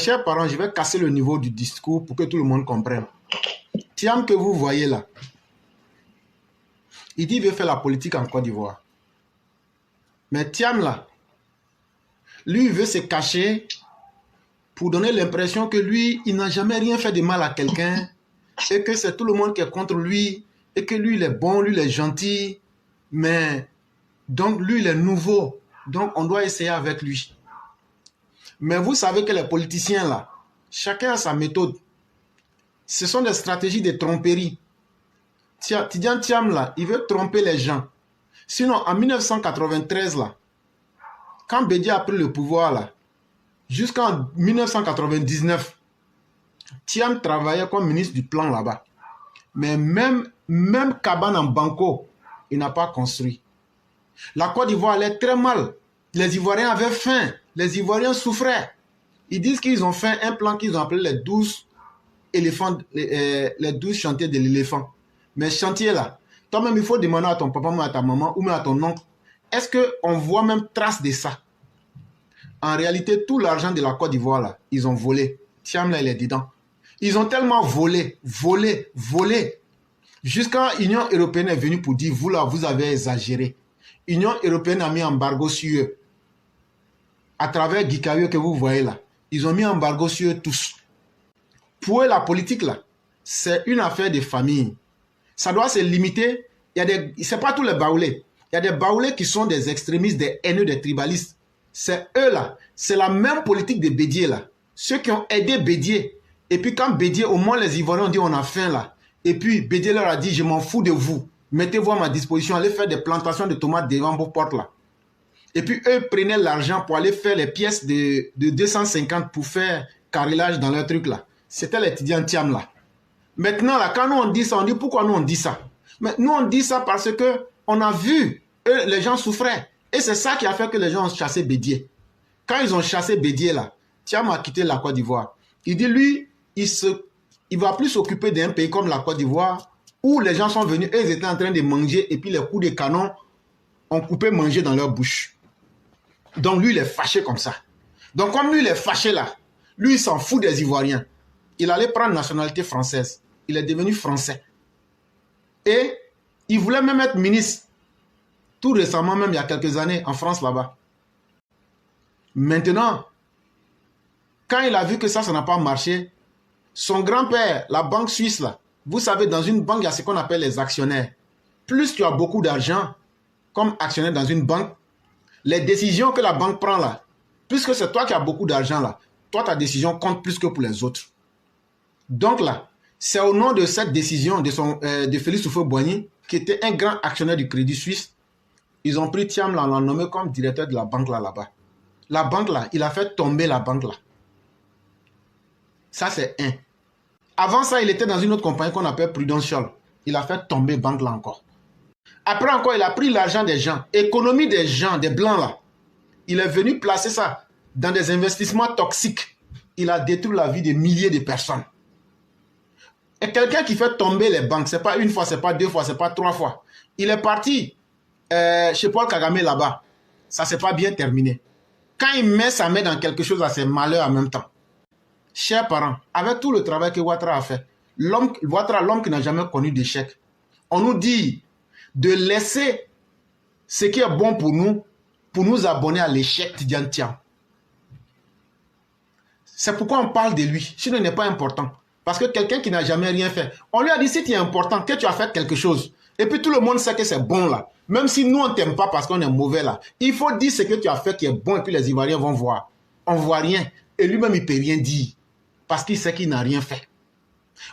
chers parents, je vais casser le niveau du discours pour que tout le monde comprenne. Thiam que vous voyez là, il dit qu'il veut faire la politique en Côte d'Ivoire. Mais Thiam là, lui, il veut se cacher pour donner l'impression que lui, il n'a jamais rien fait de mal à quelqu'un et que c'est tout le monde qui est contre lui et que lui, il est bon, lui, il est gentil. Mais donc, lui, il est nouveau. Donc, on doit essayer avec lui. Mais vous savez que les politiciens là, chacun a sa méthode. Ce sont des stratégies de tromperie. Tidjane Thiam là, il veut tromper les gens. Sinon, en 1993 là, quand Bédié a pris le pouvoir là, jusqu'en 1999, Thiam travaillait comme ministre du plan là-bas. Mais même cabane en banco, il n'a pas construit. La Côte d'Ivoire allait très mal. Les Ivoiriens avaient faim. Les Ivoiriens souffraient. Ils disent qu'ils ont fait un plan qu'ils ont appelé les 12 éléphants, les 12 chantiers de l'éléphant. Mais chantier là, toi-même, il faut demander à ton papa ou à ta maman ou même à ton oncle, est-ce qu'on voit même trace de ça? En réalité, tout l'argent de la Côte d'Ivoire là, ils ont volé. Thiam là, il est dedans. Ils ont tellement volé. Jusqu'à l'Union européenne est venue pour dire, vous là, vous avez exagéré. L'Union européenne a mis embargo sur eux. À travers Guy Caillot que vous voyez là, ils ont mis embargo sur eux tous. Pour eux, la politique là, c'est une affaire de famille. Ça doit se limiter. Ce n'est pas tous les baoulés. Il y a des baoulés qui sont des extrémistes, des haineux, des tribalistes. C'est eux là. C'est la même politique de Bédié là. Ceux qui ont aidé Bédié. Et puis quand Bédié, au moins les Ivoiriens ont dit on a faim là. Et puis Bédié leur a dit je m'en fous de vous. Mettez-vous à ma disposition. Allez faire des plantations de tomates devant vos portes là. Et puis eux prenaient l'argent pour aller faire les pièces de 250 pour faire carrelage dans leur truc là. C'était les Tidjane Thiam là. Maintenant là, quand nous on dit ça, on dit pourquoi nous on dit ça? Mais nous on dit ça parce que on a vu, les gens souffraient. Et c'est ça qui a fait que les gens ont chassé Bédié. Quand ils ont chassé Bédié là, Thiam a quitté la Côte d'Ivoire. Il dit lui, il va plus s'occuper d'un pays comme la Côte d'Ivoire où les gens sont venus et ils étaient en train de manger et puis les coups de canon ont coupé manger dans leur bouche. Donc lui, il est fâché comme ça. Donc comme lui, il est fâché là, lui, il s'en fout des Ivoiriens. Il allait prendre nationalité française. Il est devenu français. Et il voulait même être ministre. Tout récemment, même il y a quelques années, en France là-bas. Maintenant, quand il a vu que ça n'a pas marché, son grand-père, la banque suisse là, vous savez, dans une banque, il y a ce qu'on appelle les actionnaires. Plus tu as beaucoup d'argent comme actionnaire dans une banque, les décisions que la banque prend là, puisque c'est toi qui as beaucoup d'argent là, toi, ta décision compte plus que pour les autres. Donc là, c'est au nom de cette décision de Félix Houphouët-Boigny, qui était un grand actionnaire du Crédit Suisse, ils ont pris Thiam là, l'ont nommé comme directeur de la banque là-bas. La banque là, il a fait tomber la banque là. Ça c'est un. Avant ça, il était dans une autre compagnie qu'on appelle Prudential. Il a fait tomber banque là encore. Après encore, il a pris l'argent des gens, économie des gens, des blancs là. Il est venu placer ça dans des investissements toxiques. Il a détruit la vie de milliers de personnes. Et quelqu'un qui fait tomber les banques, c'est pas une fois, c'est pas deux fois, c'est pas trois fois. Il est parti chez Paul Kagame là-bas. Ça s'est pas bien terminé. Quand il met sa main dans quelque chose, c'est malheur en même temps. Chers parents, avec tout le travail que Ouattara a fait, Ouattara, l'homme qui n'a jamais connu d'échec, on nous dit de laisser ce qui est bon pour nous abonner à l'échec Tidjane Thiam. C'est pourquoi on parle de lui. Sinon, il n'est pas important. Parce que quelqu'un qui n'a jamais rien fait, on lui a dit si tu es important, que tu as fait quelque chose. Et puis tout le monde sait que c'est bon là. Même si nous on ne t'aime pas parce qu'on est mauvais là. Il faut dire ce que tu as fait qui est bon et puis les Ivoiriens vont voir. On ne voit rien. Et lui-même il ne peut rien dire. Parce qu'il sait qu'il n'a rien fait.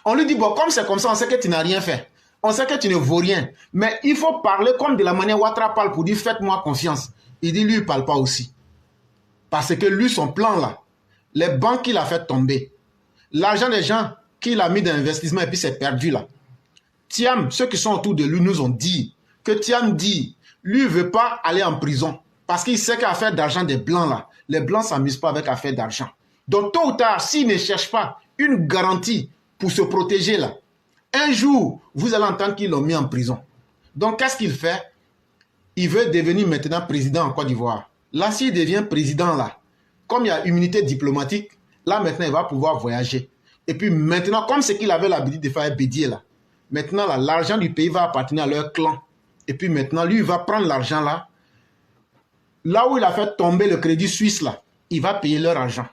On lui dit bon comme c'est comme ça, on sait que tu n'as rien fait. On sait que tu ne vaux rien. Mais il faut parler comme de la manière Ouattara parle pour dire faites-moi confiance. Il dit lui il ne parle pas aussi. Parce que lui son plan là, les banques qu'il a fait tomber, l'argent des gens qu'il a mis dans l'investissement et puis c'est perdu là. Thiam, ceux qui sont autour de lui nous ont dit que Thiam dit, lui ne veut pas aller en prison parce qu'il sait qu'à faire d'argent des blancs là, les blancs ne s'amusent pas avec affaire d'argent. Donc tôt ou tard, s'il ne cherche pas une garantie pour se protéger là, un jour, vous allez entendre qu'ils l'ont mis en prison. Donc qu'est-ce qu'il fait? Il veut devenir maintenant président en Côte d'Ivoire. Là, s'il devient président là, comme il y a immunité diplomatique, Là, maintenant, il va pouvoir voyager. Et puis maintenant, comme c'est qu'il avait l'habitude de faire Bédier là, maintenant, l'argent du pays va appartenir à leur clan. Et puis maintenant, lui, il va prendre l'argent là. Là où il a fait tomber le crédit suisse là, il va payer leur argent.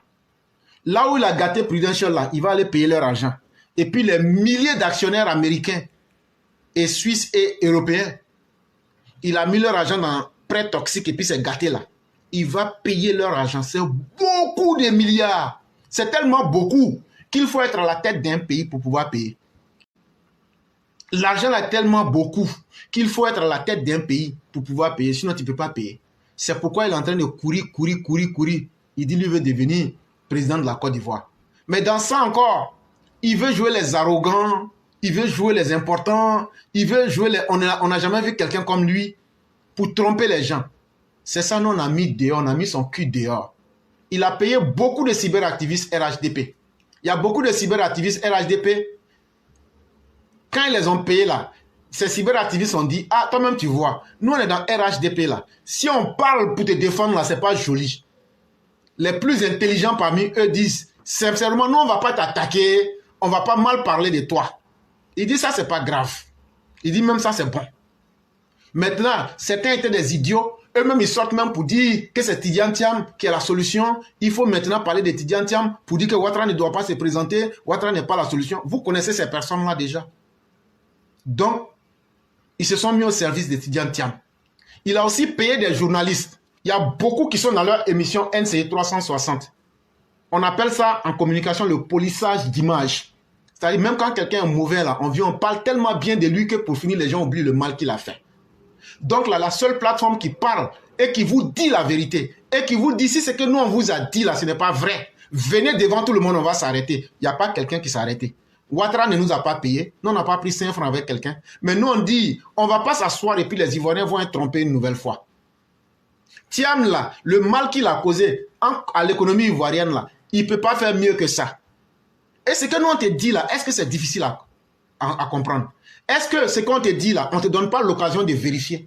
Là où il a gâté Prudential là, il va aller payer leur argent. Et puis les milliers d'actionnaires américains et suisses et européens, il a mis leur argent dans prêt toxique et puis c'est gâté là. Il va payer leur argent. C'est beaucoup de milliards. C'est tellement beaucoup qu'il faut être à la tête d'un pays pour pouvoir payer. L'argent est tellement beaucoup qu'il faut être à la tête d'un pays pour pouvoir payer. Sinon, tu ne peux pas payer. C'est pourquoi il est en train de courir. Il dit lui veut devenir président de la Côte d'Ivoire. Mais dans ça encore, il veut jouer les arrogants, il veut jouer les importants, il veut jouer les... On n'a jamais vu quelqu'un comme lui pour tromper les gens. C'est ça, nous, on a mis dehors, on a mis son cul dehors. Il a payé beaucoup de cyberactivistes RHDP. Il y a beaucoup de cyberactivistes RHDP. Quand ils les ont payés là, ces cyberactivistes ont dit, ah, toi-même tu vois, nous on est dans RHDP là. Si on parle pour te défendre là, c'est pas joli. Les plus intelligents parmi eux disent, sincèrement, nous on va pas t'attaquer, on va pas mal parler de toi. Il dit ça, c'est pas grave. Il dit même ça, c'est bon. Maintenant, certains étaient des idiots. Eux-mêmes, ils sortent même pour dire que c'est Tidiane Thiam qui est la solution. Il faut maintenant parler de Tidiane Thiam pour dire que Ouattara ne doit pas se présenter. Ouattara n'est pas la solution. Vous connaissez ces personnes-là déjà. Donc, ils se sont mis au service de Tidiane Thiam. Il a aussi payé des journalistes. Il y a beaucoup qui sont dans leur émission NCI 360. On appelle ça en communication le polissage d'image. C'est-à-dire même quand quelqu'un est mauvais, là, on parle tellement bien de lui que pour finir, les gens oublient le mal qu'il a fait. Donc là, la seule plateforme qui parle et qui vous dit la vérité et qui vous dit si ce que nous on vous a dit là, ce n'est pas vrai. Venez devant tout le monde, on va s'arrêter. Il n'y a pas quelqu'un qui s'est arrêté. Ouattara ne nous a pas payé. Nous, on n'a pas pris 5 francs avec quelqu'un. Mais nous, on dit, on ne va pas s'asseoir et puis les Ivoiriens vont être trompés une nouvelle fois. Thiam là, le mal qu'il a causé à l'économie ivoirienne là, il ne peut pas faire mieux que ça. Et ce que nous on te dit là, est-ce que c'est difficile à comprendre? Est-ce que ce qu'on te dit là, on ne te donne pas l'occasion de vérifier?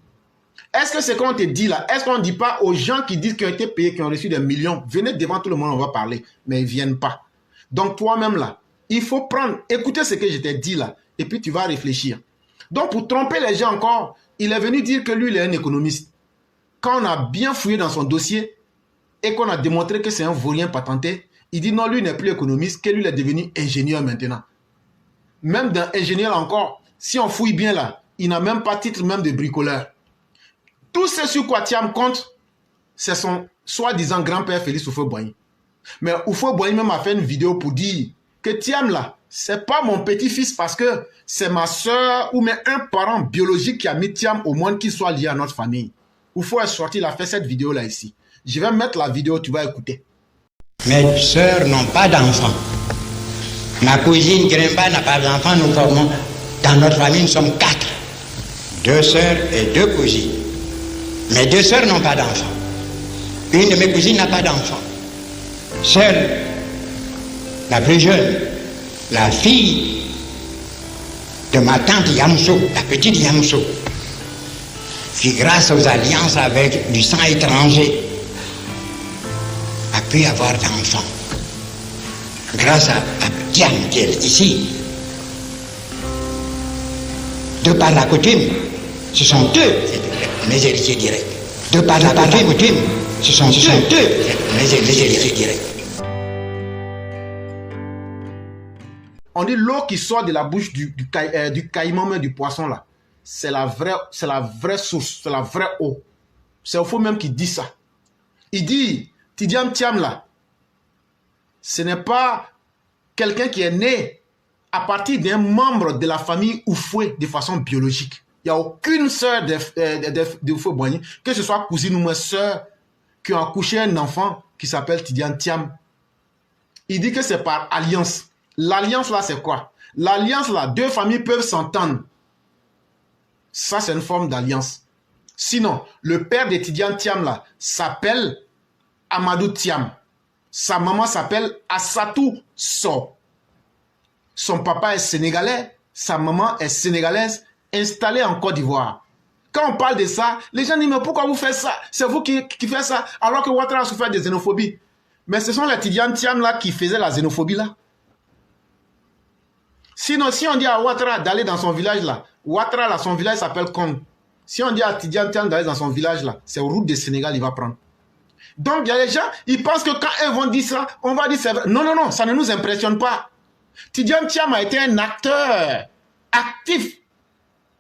Est-ce que ce qu'on te dit là, est-ce qu'on ne dit pas aux gens qui disent qu'ils ont été payés, qui ont reçu des millions, venez devant tout le monde, on va parler, mais ils ne viennent pas. Donc toi-même là, il faut prendre, écouter ce que je t'ai dit là, et puis tu vas réfléchir. Donc pour tromper les gens encore, il est venu dire que lui, il est un économiste. Quand on a bien fouillé dans son dossier et qu'on a démontré que c'est un vaurien patenté, il dit non, lui n'est plus économiste, que lui il est devenu ingénieur maintenant. Même dans ingénieur encore, si on fouille bien là, il n'a même pas titre même de bricoleur. Tout ce sur quoi Thiam compte, c'est son soi-disant grand-père Félix Houphouët-Boigny. Mais Houphouët-Boigny même a fait une vidéo pour dire que Thiam là, c'est pas mon petit-fils parce que c'est ma soeur ou même un parent biologique qui a mis Thiam au monde qu'il soit lié à notre famille. Houphouët est sorti, il a fait cette vidéo là ici. Je vais mettre la vidéo, tu vas écouter. Mes sœurs n'ont pas d'enfants. Ma cousine Grimba n'a pas d'enfants, nous formons. Dans notre famille, nous sommes 4. 2 sœurs et 2 cousines. Mes 2 sœurs n'ont pas d'enfants. Une de mes cousines n'a pas d'enfants. Seule, la plus jeune, la fille de ma tante Yamso, la petite Yamso, qui grâce aux alliances avec du sang étranger, a pu avoir d'enfants. Grâce à Thiam qui est ici. De par la coutume, ce sont eux mes héritiers directs. De par la coutume, ce sont eux mes héritiers directs. On dit l'eau qui sort de la bouche du caïman, mais du poisson là, c'est la vraie source, c'est la vraie eau. C'est Oufo même qui dit ça. Il dit, Tidiane Thiam là, ce n'est pas quelqu'un qui est né à partir d'un membre de la famille Houphouët de façon biologique. Il n'y a aucune sœur de Houphouët-Boigny, que ce soit cousine ou ma sœur, qui ont accouché un enfant qui s'appelle Tidiane Thiam. Il dit que c'est par alliance. L'alliance là, c'est quoi? L'alliance là, 2 familles peuvent s'entendre. Ça, c'est une forme d'alliance. Sinon, le père de Tidiane Thiam là s'appelle Amadou Thiam. Sa maman s'appelle Assatou So. Son papa est sénégalais, sa maman est sénégalaise, installée en Côte d'Ivoire. Quand on parle de ça, les gens disent mais pourquoi vous faites ça? C'est vous qui faites ça alors que Ouattara a souffert de xénophobie. Mais ce sont les Tidiane Thiam là qui faisaient la xénophobie là. Sinon, si on dit à Ouattara d'aller dans son village là, Ouattara là, son village s'appelle Kong. Si on dit à Tidiane Thiam d'aller dans son village là, c'est route de Sénégal, il va prendre. Donc, il y a des gens, ils pensent que quand eux vont dire ça, on va dire c'est vrai. Non, non, non, ça ne nous impressionne pas. Tidiane Thiam a été un acteur actif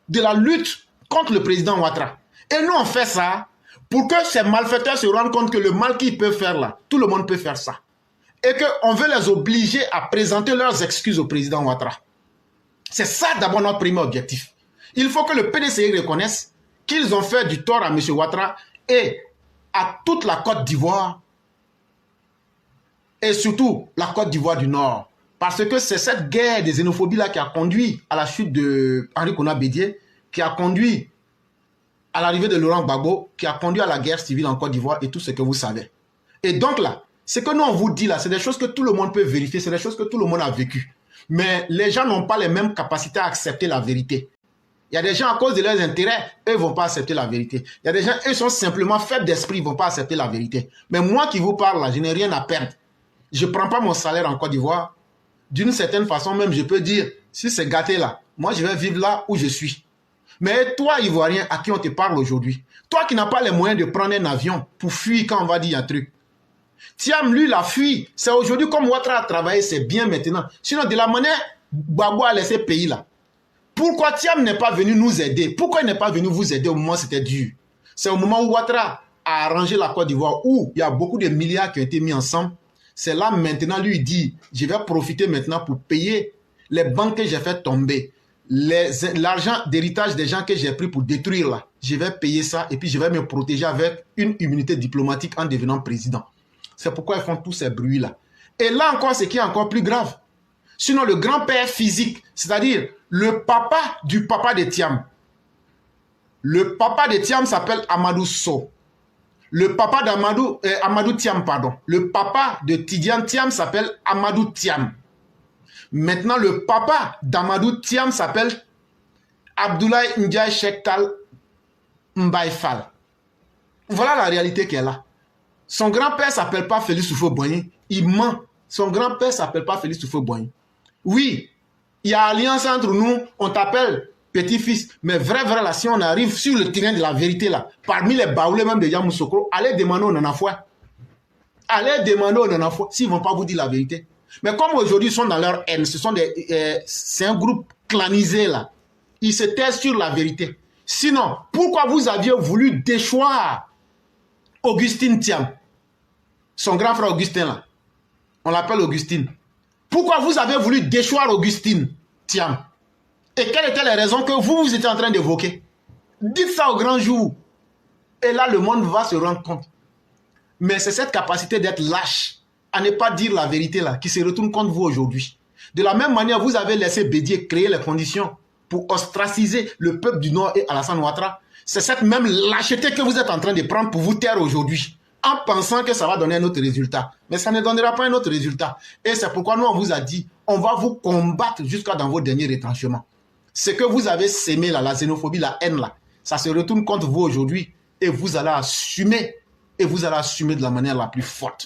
de la lutte contre le président Ouattara. Et nous, on fait ça pour que ces malfaiteurs se rendent compte que le mal qu'ils peuvent faire là, tout le monde peut faire ça. Et qu'on veut les obliger à présenter leurs excuses au président Ouattara. C'est ça d'abord notre premier objectif. Il faut que le PDCI reconnaisse qu'ils ont fait du tort à M. Ouattara et à toute la Côte d'Ivoire et surtout la Côte d'Ivoire du Nord. Parce que c'est cette guerre des xénophobies-là qui a conduit à la chute de Henri Konan Bédié, qui a conduit à l'arrivée de Laurent Gbagbo, qui a conduit à la guerre civile en Côte d'Ivoire et tout ce que vous savez. Et donc là, ce que nous on vous dit là, c'est des choses que tout le monde peut vérifier, c'est des choses que tout le monde a vécues. Mais les gens n'ont pas les mêmes capacités à accepter la vérité. Il y a des gens, à cause de leurs intérêts, eux ne vont pas accepter la vérité. Il y a des gens, eux sont simplement faibles d'esprit, ils ne vont pas accepter la vérité. Mais moi qui vous parle là, je n'ai rien à perdre. Je ne prends pas mon salaire en Côte d'Ivoire. D'une certaine façon même, je peux dire, si c'est gâté là, moi je vais vivre là où je suis. Mais toi, Ivoirien, à qui on te parle aujourd'hui, toi qui n'as pas les moyens de prendre un avion pour fuir quand on va dire un truc. Thiam, lui, l'a fui. C'est aujourd'hui comme Ouattara a travaillé, c'est bien maintenant. Sinon, de la manière, Gbagbo a laissé le pays là. Pourquoi Thiam n'est pas venu nous aider? Pourquoi il n'est pas venu vous aider au moment où c'était dur? C'est au moment où Ouattara a arrangé la Côte d'Ivoire, où il y a beaucoup de milliards qui ont été mis ensemble. C'est là maintenant, lui, il dit, je vais profiter maintenant pour payer les banques que j'ai fait tomber. L'argent d'héritage des gens que j'ai pris pour détruire là. Je vais payer ça et puis je vais me protéger avec une immunité diplomatique en devenant président. C'est pourquoi ils font tous ces bruits-là. Et là encore, ce qui est encore plus grave. Sinon, le grand-père physique, c'est-à-dire le papa du papa de Thiam. Le papa de Thiam s'appelle Amadou Sow. Le papa d'Amadou, Amadou Thiam, pardon. Le papa de Tidiane Thiam s'appelle Amadou Thiam. Maintenant, le papa d'Amadou Thiam s'appelle Abdoulaye Ndiaye Chektal Mbaye Fall. Voilà la réalité qui est là. Son grand-père ne s'appelle pas Félix Houphouët-Boigny. Il ment. Son grand-père ne s'appelle pas Félix Houphouët-Boigny. Oui, il y a alliance entre nous. On t'appelle petit-fils. Mais vrai, là, si on arrive sur le terrain de la vérité, là, parmi les baoulés même de Yamoussoukro, allez demander au Nanafoué. Allez demander au Nanafoué s'ils ne vont pas vous dire la vérité. Mais comme aujourd'hui, ils sont dans leur haine, c'est un groupe clanisé, là. Ils se taisent sur la vérité. Sinon, pourquoi vous aviez voulu déchoir Augustine Thiam, son grand frère Augustin là, on l'appelle Augustine. Pourquoi vous avez voulu déchoir Augustine Thiam? Et quelles étaient les raisons que vous étiez en train d'évoquer? Dites ça au grand jour. Et là, le monde va se rendre compte. Mais c'est cette capacité d'être lâche, à ne pas dire la vérité là, qui se retourne contre vous aujourd'hui. De la même manière, vous avez laissé Bédié créer les conditions pour ostraciser le peuple du Nord et Alassane Ouattara. C'est cette même lâcheté que vous êtes en train de prendre pour vous taire aujourd'hui, en pensant que ça va donner un autre résultat. Mais ça ne donnera pas un autre résultat. Et c'est pourquoi nous, on vous a dit, on va vous combattre jusqu'à dans vos derniers retranchements. Ce que vous avez sémé là, la xénophobie, la haine là, ça se retourne contre vous aujourd'hui et vous allez assumer, de la manière la plus forte.